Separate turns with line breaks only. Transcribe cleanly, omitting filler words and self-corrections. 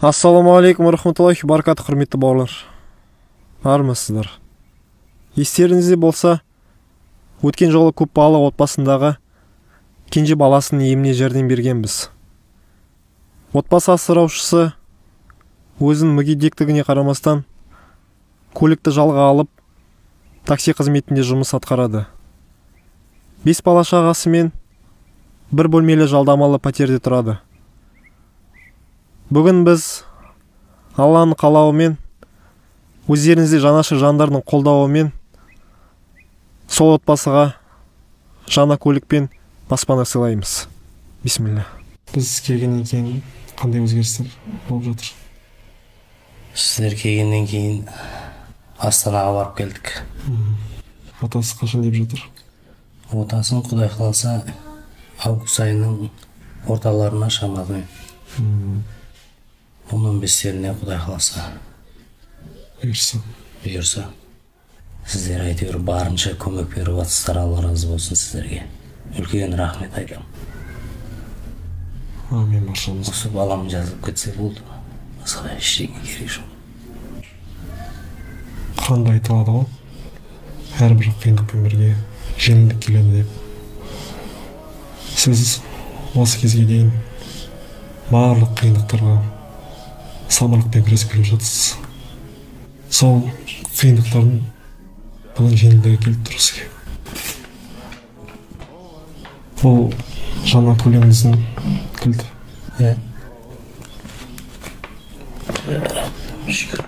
Ассалаумағалейкум рахматуллахи баракаты, құрметті бауырлар. Бармысыздар? Естеріңізде болса, өткен жолы көп балалы отбасындағы кенже баласының еміне жәрдем бергенбіз. Отбасы асыраушысы өзінің мүгедектігіне қарамастан көлікті жалға алып, такси қызметінде жұмыс атқарады. 5 бала шағасымен бір бөлмелі жалдамалы пәтерде тұрады. Бүгін біз Алланың қалауымен, өздеріңізде жанашыр жандардың қолдауымен сол отбасыға жаңа көлікпен баспана сыйлаймыз. Бисмилля.
Біз келгеннен кейін қандай өзгерістер болып жатыр?
Сіздер келгеннен кейін Астанаға барып келдік.
Отасы қашан деп жатыр?
Отасын Құдай қаласа август айының орталарына шамамен. 10-15-теріне Құдай қаласа. Бұйырса. Сіздер әйтеуір барынша көмек беріп жатсыздар, Алла разы болсын сіздерге. Үлкен рахмет айтамын.
Амин, баршамыз.
Осы балам жазып кетсе болды. Басқа ештеңе керек жоқ.
Құранда айтылады ғой, әрбір қиындықпен бірге жеңілдік келеді деп. Сіз осы кезге дейін барлық қиындықтарға сабырлықпен күресіп келіп жатырсыз. Сол қиындықтардың бүгін жеңілдігі келіп тұр сізге. Бұл жаңа көлігіңіздің кілті.
Шүкір.